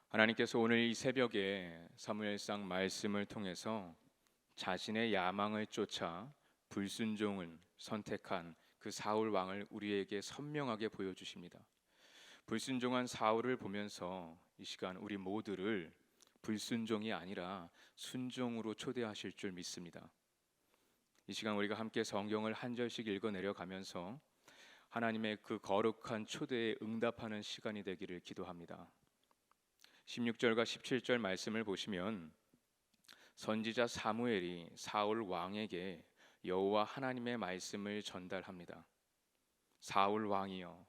하나님께서 오늘 이 새벽에 사무엘상 말씀을 통해서 자신의 야망을 쫓아 불순종을 선택한 그 사울 왕을 우리에게 선명하게 보여주십니다. 불순종한 사울을 보면서 이 시간 우리 모두를 불순종이 아니라 순종으로 초대하실 줄 믿습니다. 이 시간 우리가 함께 성경을 한 절씩 읽어 내려가면서 하나님의 그 거룩한 초대에 응답하는 시간이 되기를 기도합니다. 16절과 17절 말씀을 보시면 선지자 사무엘이 사울 왕에게 여호와 하나님의 말씀을 전달합니다. 사울 왕이여,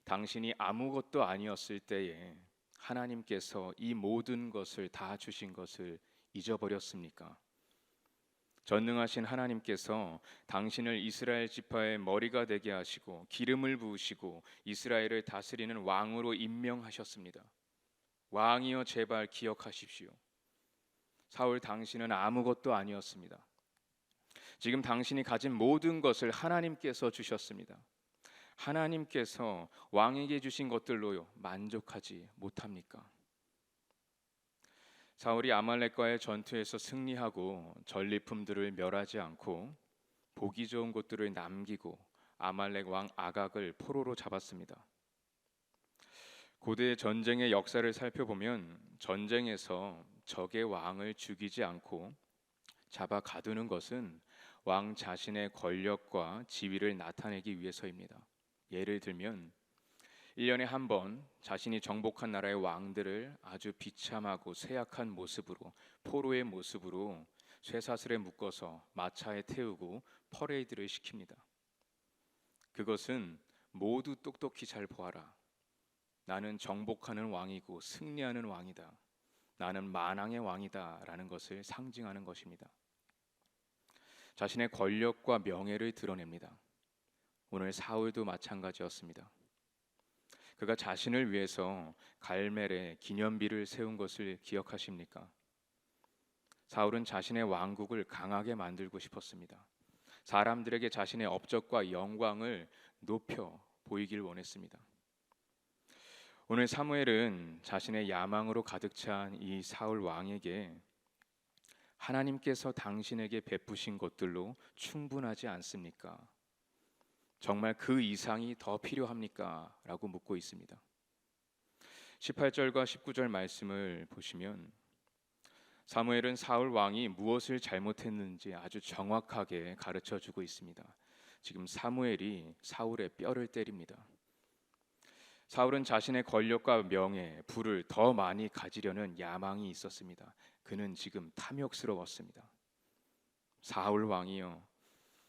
당신이 아무것도 아니었을 때에 하나님께서 이 모든 것을 다 주신 것을 잊어버렸습니까? 전능하신 하나님께서 당신을 이스라엘 지파의 머리가 되게 하시고 기름을 부으시고 이스라엘을 다스리는 왕으로 임명하셨습니다. 왕이여, 제발 기억하십시오. 사울, 당신은 아무것도 아니었습니다. 지금 당신이 가진 모든 것을 하나님께서 주셨습니다. 하나님께서 왕에게 주신 것들로 만족하지 못합니까? 사울이 아말렉과의 전투에서 승리하고 전리품들을 멸하지 않고 보기 좋은 곳들을 남기고 아말렉 왕 아각을 포로로 잡았습니다. 고대 전쟁의 역사를 살펴보면 전쟁에서 적의 왕을 죽이지 않고 잡아 가두는 것은 왕 자신의 권력과 지위를 나타내기 위해서입니다. 예를 들면 1년에 한 번 자신이 정복한 나라의 왕들을 아주 비참하고 쇠약한 모습으로, 포로의 모습으로 쇠사슬에 묶어서 마차에 태우고 퍼레이드를 시킵니다. 그것은 모두 똑똑히 잘 보아라. 나는 정복하는 왕이고 승리하는 왕이다. 나는 만왕의 왕이다 라는 것을 상징하는 것입니다. 자신의 권력과 명예를 드러냅니다. 오늘 사울도 마찬가지였습니다. 그가 자신을 위해서 갈멜에 기념비를 세운 것을 기억하십니까? 사울은 자신의 왕국을 강하게 만들고 싶었습니다. 사람들에게 자신의 업적과 영광을 높여 보이길 원했습니다. 오늘 사무엘은 자신의 야망으로 가득 찬 이 사울 왕에게 하나님께서 당신에게 베푸신 것들로 충분하지 않습니까? 정말 그 이상이 더 필요합니까? 라고 묻고 있습니다. 18절과 19절 말씀을 보시면 사무엘은 사울 왕이 무엇을 잘못했는지 아주 정확하게 가르쳐 주고 있습니다. 지금 사무엘이 사울의 뼈를 때립니다. 사울은 자신의 권력과 명예, 부를 더 많이 가지려는 야망이 있었습니다. 그는 지금 탐욕스러웠습니다. 사울 왕이여,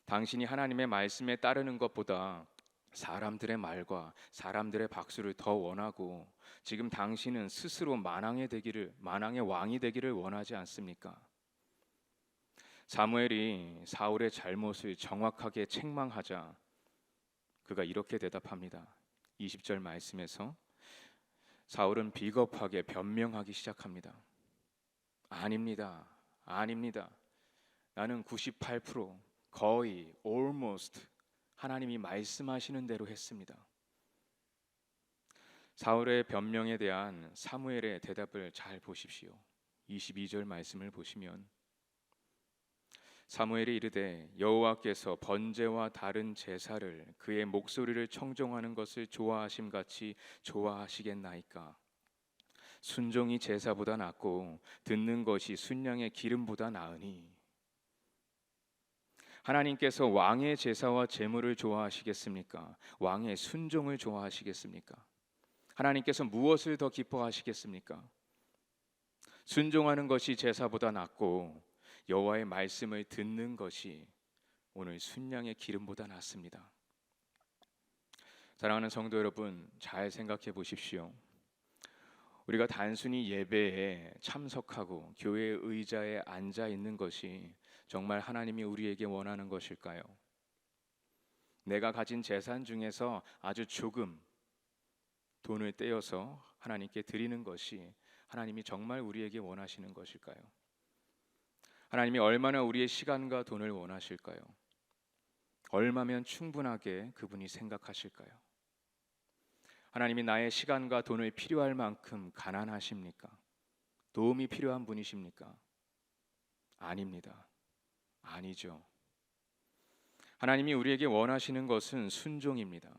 당신이 하나님의 말씀에 따르는 것보다 사람들의 말과 사람들의 박수를 더 원하고 지금 당신은 스스로 만왕의 왕이 되기를 원하지 않습니까? 사무엘이 사울의 잘못을 정확하게 책망하자 그가 이렇게 대답합니다. 20절 말씀에서 사울은 비겁하게 변명하기 시작합니다. 아닙니다. 아닙니다. 나는 98% 거의 almost 하나님이 말씀하시는 대로 했습니다. 사울의 변명에 대한 사무엘의 대답을 잘 보십시오. 22절 말씀을 보시면 사무엘이 이르되 여호와께서 번제와 다른 제사를 그의 목소리를 청종하는 것을 좋아하심 같이 좋아하시겠나이까? 순종이 제사보다 낫고 듣는 것이 순양의 기름보다 나으니. 하나님께서 왕의 제사와 제물을 좋아하시겠습니까? 왕의 순종을 좋아하시겠습니까? 하나님께서 무엇을 더 기뻐하시겠습니까? 순종하는 것이 제사보다 낫고 여호와의 말씀을 듣는 것이 오늘 순양의 기름보다 낫습니다. 사랑하는 성도 여러분, 잘 생각해 보십시오. 우리가 단순히 예배에 참석하고 교회의 의자에 앉아 있는 것이 정말 하나님이 우리에게 원하는 것일까요? 내가 가진 재산 중에서 아주 조금 돈을 떼어서 하나님께 드리는 것이 하나님이 정말 우리에게 원하시는 것일까요? 하나님이 얼마나 우리의 시간과 돈을 원하실까요? 얼마면 충분하게 그분이 생각하실까요? 하나님이 나의 시간과 돈을 필요할 만큼 가난하십니까? 도움이 필요한 분이십니까? 아닙니다. 아니죠. 하나님이 우리에게 원하시는 것은 순종입니다.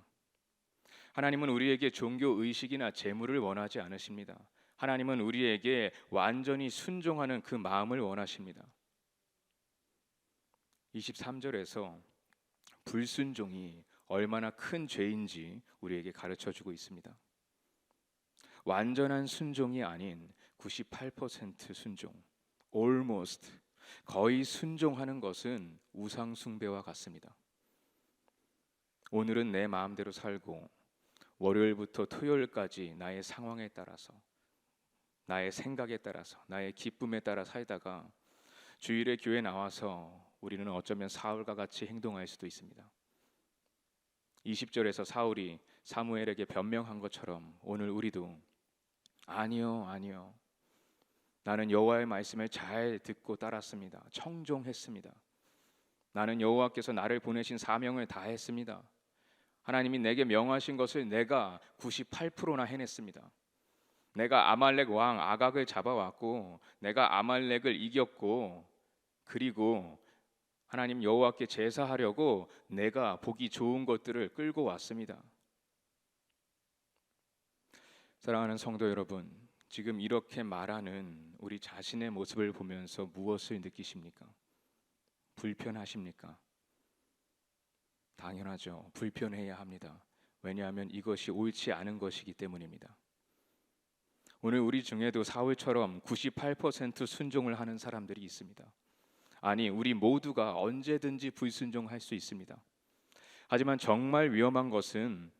하나님은 우리에게 종교 의식이나 재물을 원하지 않으십니다. 하나님은 우리에게 완전히 순종하는 그 마음을 원하십니다. 23절에서 불순종이 얼마나 큰 죄인지 우리에게 가르쳐 주고 있습니다. 완전한 순종이 아닌 98% 순종, almost, 거의 순종하는 것은 우상 숭배와 같습니다. 오늘은 내 마음대로 살고 월요일부터 토요일까지 나의 상황에 따라서, 나의 생각에 따라서, 나의 기쁨에 따라 살다가 주일에 교회 나와서 우리는 어쩌면 사울과 같이 행동할 수도 있습니다. 20절에서 사울이 사무엘에게 변명한 것처럼 오늘 우리도 아니요, 아니요. 나는 여호와의 말씀을 잘 듣고 따랐습니다. 청종했습니다. 나는 여호와께서 나를 보내신 사명을 다했습니다. 하나님이 내게 명하신 것을 내가 98%나 해냈습니다. 내가 아말렉 왕 아각을 잡아왔고 내가 아말렉을 이겼고, 그리고 하나님 여호와께 제사하려고 내가 보기 좋은 것들을 끌고 왔습니다. 사랑하는 성도 여러분, 지금 이렇게 말하는 우리 자신의 모습을 보면서 무엇을 느끼십니까? 불편하십니까? 당연하죠. 불편해야 합니다. 왜냐하면 이것이 옳지 않은 것이기 때문입니다. 오늘 우리 중에도 사울처럼 98% 순종을 하는 사람들이 있습니다. 아니, 우리 모두가 언제든지 불순종할 수 있습니다. 하지만 정말 위험한 것은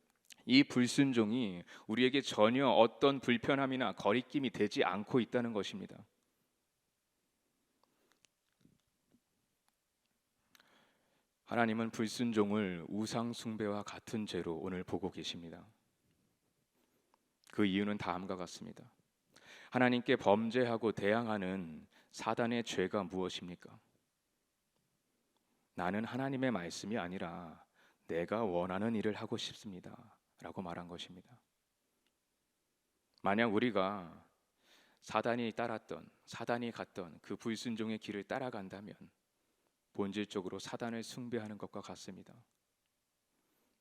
이 불순종이 우리에게 전혀 어떤 불편함이나 거리낌이 되지 않고 있다는 것입니다. 하나님은 불순종을 우상 숭배와 같은 죄로 오늘 보고 계십니다. 그 이유는 다음과 같습니다. 하나님께 범죄하고 대항하는 사단의 죄가 무엇입니까? 나는 하나님의 말씀이 아니라 내가 원하는 일을 하고 싶습니다 라고 말한 것입니다. 만약 우리가 사단이 갔던 그 불순종의 길을 따라간다면 본질적으로 사단을 숭배하는 것과 같습니다.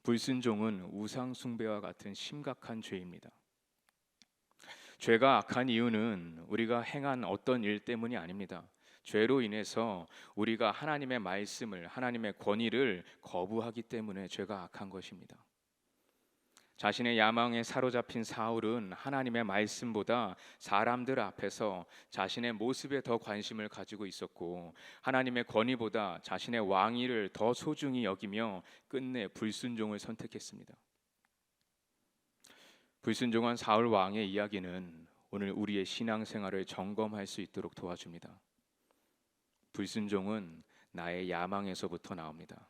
불순종은 우상 숭배와 같은 심각한 죄입니다. 죄가 악한 이유는 우리가 행한 어떤 일 때문이 아닙니다. 죄로 인해서 우리가 하나님의 말씀을, 하나님의 권위를 거부하기 때문에 죄가 악한 것입니다. 자신의 야망에 사로잡힌 사울은 하나님의 말씀보다 사람들 앞에서 자신의 모습에 더 관심을 가지고 있었고, 하나님의 권위보다 자신의 왕위를 더 소중히 여기며 끝내 불순종을 선택했습니다. 불순종한 사울 왕의 이야기는 오늘 우리의 신앙생활을 점검할 수 있도록 도와줍니다. 불순종은 나의 야망에서부터 나옵니다.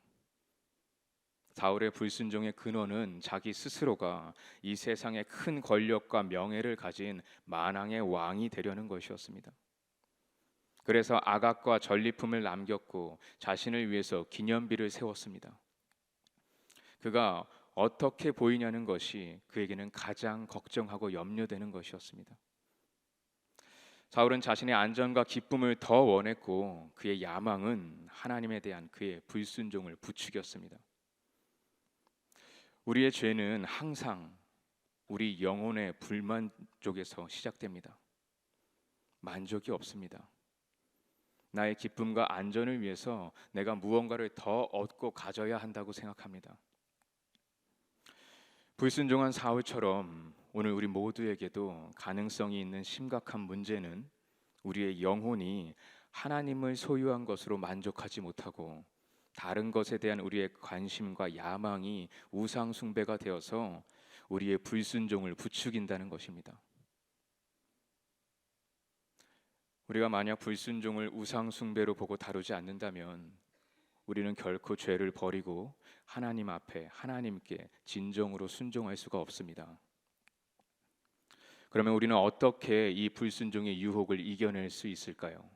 사울의 불순종의 근원은 자기 스스로가 이 세상의 큰 권력과 명예를 가진 만왕의 왕이 되려는 것이었습니다. 그래서 아각과 전리품을 남겼고 자신을 위해서 기념비를 세웠습니다. 그가 어떻게 보이냐는 것이 그에게는 가장 걱정하고 염려되는 것이었습니다. 사울은 자신의 안전과 기쁨을 더 원했고 그의 야망은 하나님에 대한 그의 불순종을 부추겼습니다. 우리의 죄는 항상 우리 영혼의 불만 쪽에서 시작됩니다. 만족이 없습니다. 나의 기쁨과 안전을 위해서 내가 무언가를 더 얻고 가져야 한다고 생각합니다. 불순종한 사울처럼 오늘 우리 모두에게도 가능성이 있는 심각한 문제는 우리의 영혼이 하나님을 소유한 것으로 만족하지 못하고 다른 것에 대한 우리의 관심과 야망이 우상 숭배가 되어서 우리의 불순종을 부추긴다는 것입니다. 우리가 만약 불순종을 우상 숭배로 보고 다루지 않는다면 우리는 결코 죄를 버리고 하나님 앞에 하나님께 진정으로 순종할 수가 없습니다. 그러면 우리는 어떻게 이 불순종의 유혹을 이겨낼 수 있을까요?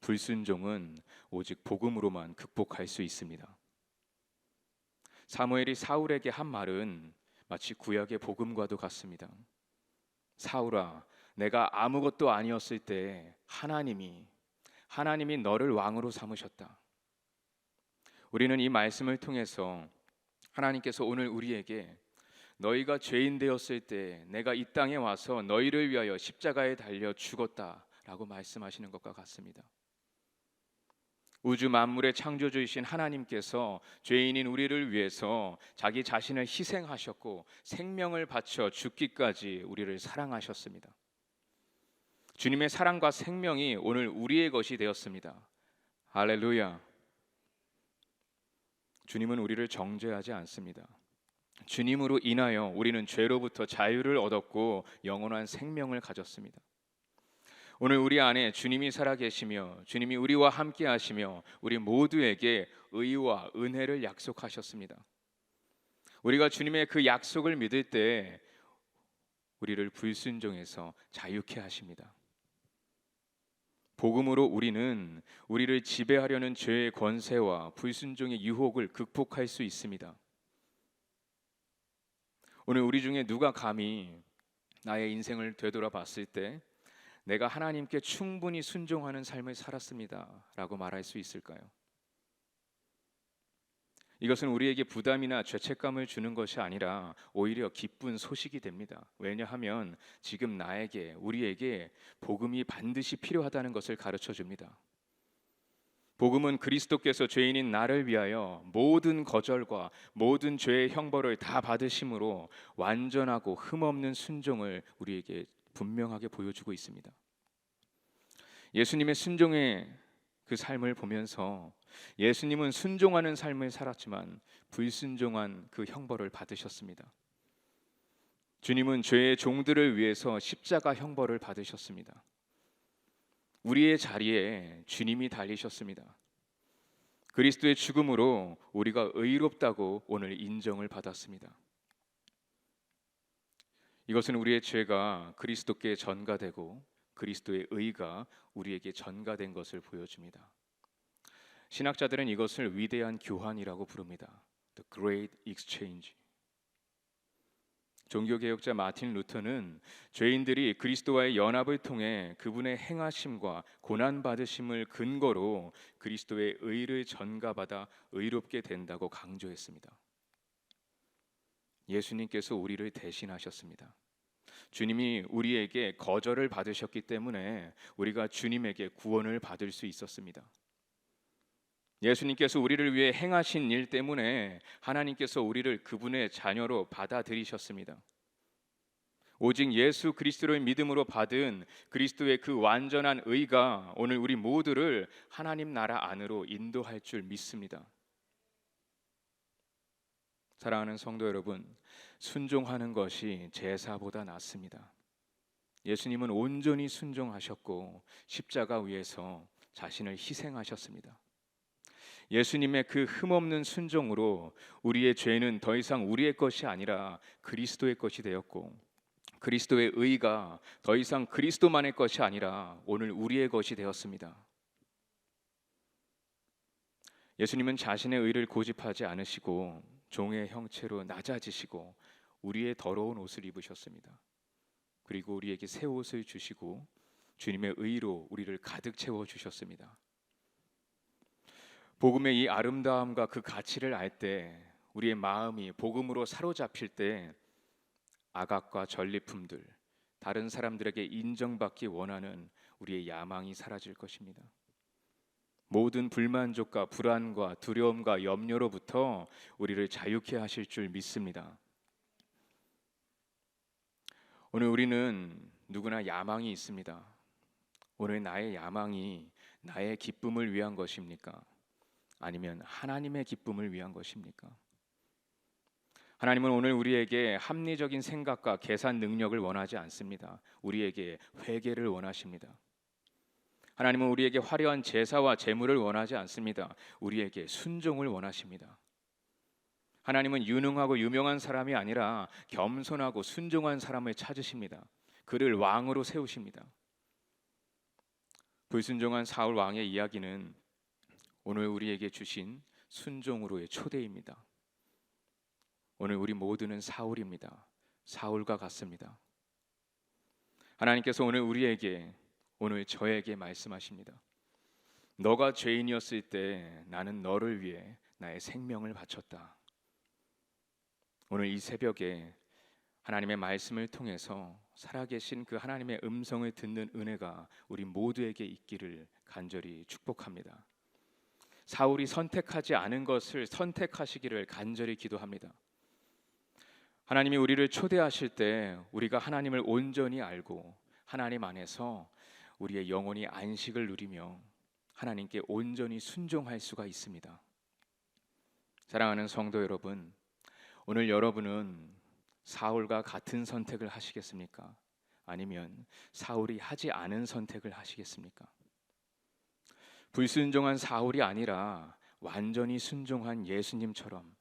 불순종은 오직 복음으로만 극복할 수 있습니다. 사무엘이 사울에게 한 말은 마치 구약의 복음과도 같습니다. 사울아, 내가 아무것도 아니었을 때 하나님이 너를 왕으로 삼으셨다. 우리는 이 말씀을 통해서 하나님께서 오늘 우리에게 너희가 죄인 되었을 때 내가 이 땅에 와서 너희를 위하여 십자가에 달려 죽었다라고 말씀하시는 것과 같습니다. 우주 만물의 창조주이신 하나님께서 죄인인 우리를 위해서 자기 자신을 희생하셨고 생명을 바쳐 죽기까지 우리를 사랑하셨습니다. 주님의 사랑과 생명이 오늘 우리의 것이 되었습니다. 할렐루야. 주님은 우리를 정죄하지 않습니다. 주님으로 인하여 우리는 죄로부터 자유를 얻었고 영원한 생명을 가졌습니다. 오늘 우리 안에 주님이 살아계시며 주님이 우리와 함께 하시며 우리 모두에게 의와 은혜를 약속하셨습니다. 우리가 주님의 그 약속을 믿을 때 우리를 불순종에서 자유케 하십니다. 복음으로 우리는 우리를 지배하려는 죄의 권세와 불순종의 유혹을 극복할 수 있습니다. 오늘 우리 중에 누가 감히 나의 인생을 되돌아봤을 때 내가 하나님께 충분히 순종하는 삶을 살았습니다 라고 말할 수 있을까요? 이것은 우리에게 부담이나 죄책감을 주는 것이 아니라 오히려 기쁜 소식이 됩니다. 왜냐하면 지금 우리에게 복음이 반드시 필요하다는 것을 가르쳐 줍니다. 복음은 그리스도께서 죄인인 나를 위하여 모든 거절과 모든 죄의 형벌을 다 받으심으로 완전하고 흠없는 순종을 우리에게 분명하게 보여주고 있습니다. 예수님의 순종의 그 삶을 보면서 예수님은 순종하는 삶을 살았지만 불순종한 그 형벌을 받으셨습니다. 주님은 죄의 종들을 위해서 십자가 형벌을 받으셨습니다. 우리의 자리에 주님이 달리셨습니다. 그리스도의 죽음으로 우리가 의롭다고 오늘 인정을 받았습니다. 이것은 우리의 죄가 그리스도께 전가되고 그리스도의 의가 우리에게 전가된 것을 보여줍니다. 신학자들은 이것을 위대한 교환이라고 부릅니다. The Great Exchange. 종교개혁자 마틴 루터는 죄인들이 그리스도와의 연합을 통해 그분의 행하심과 고난받으심을 근거로 그리스도의 의를 전가받아 의롭게 된다고 강조했습니다. 예수님께서 우리를 대신하셨습니다. 주님이 우리에게 거절을 받으셨기 때문에 우리가 주님에게 구원을 받을 수 있었습니다. 예수님께서 우리를 위해 행하신 일 때문에 하나님께서 우리를 그분의 자녀로 받아들이셨습니다. 오직 예수 그리스도의 믿음으로 받은 그리스도의 그 완전한 의가 오늘 우리 모두를 하나님 나라 안으로 인도할 줄 믿습니다. 사랑하는 성도 여러분, 순종하는 것이 제사보다 낫습니다. 예수님은 온전히 순종하셨고 십자가 위에서 자신을 희생하셨습니다. 예수님의 그 흠없는 순종으로 우리의 죄는 더 이상 우리의 것이 아니라 그리스도의 것이 되었고 그리스도의 의가 더 이상 그리스도만의 것이 아니라 오늘 우리의 것이 되었습니다. 예수님은 자신의 의를 고집하지 않으시고 종의 형체로 낮아지시고 우리의 더러운 옷을 입으셨습니다. 그리고 우리에게 새 옷을 주시고 주님의 의로 우리를 가득 채워 주셨습니다. 복음의 이 아름다움과 그 가치를 알 때 우리의 마음이 복음으로 사로잡힐 때 악악과 전리품들, 다른 사람들에게 인정받기 원하는 우리의 야망이 사라질 것입니다. 모든 불만족과 불안과 두려움과 염려로부터 우리를 자유케 하실 줄 믿습니다. 오늘 우리는 누구나 야망이 있습니다. 오늘 나의 야망이 나의 기쁨을 위한 것입니까? 아니면 하나님의 기쁨을 위한 것입니까? 하나님은 오늘 우리에게 합리적인 생각과 계산 능력을 원하지 않습니다. 우리에게 회개를 원하십니다. 하나님은 우리에게 화려한 제사와 제물을 원하지 않습니다. 우리에게 순종을 원하십니다. 하나님은 유능하고 유명한 사람이 아니라 겸손하고 순종한 사람을 찾으십니다. 그를 왕으로 세우십니다. 불순종한 사울 왕의 이야기는 오늘 우리에게 주신 순종으로의 초대입니다. 오늘 우리 모두는 사울입니다. 사울과 같습니다. 하나님께서 오늘 우리에게, 오늘 저에게 말씀하십니다. 너가 죄인이었을 때 나는 너를 위해 나의 생명을 바쳤다. 오늘 이 새벽에 하나님의 말씀을 통해서 살아계신 그 하나님의 음성을 듣는 은혜가 우리 모두에게 있기를 간절히 축복합니다. 사울이 선택하지 않은 것을 선택하시기를 간절히 기도합니다. 하나님이 우리를 초대하실 때 우리가 하나님을 온전히 알고 하나님 안에서 우리의 영혼이 안식을 누리며 하나님께 온전히 순종할 수가 있습니다. 사랑하는 성도 여러분, 오늘 여러분은 사울과 같은 선택을 하시겠습니까? 아니면 사울이 하지 않은 선택을 하시겠습니까? 불순종한 사울이 아니라 완전히 순종한 예수님처럼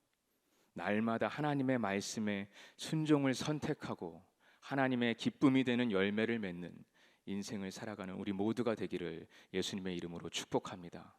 날마다 하나님의 말씀에 순종을 선택하고 하나님의 기쁨이 되는 열매를 맺는 인생을 살아가는 우리 모두가 되기를 예수님의 이름으로 축복합니다.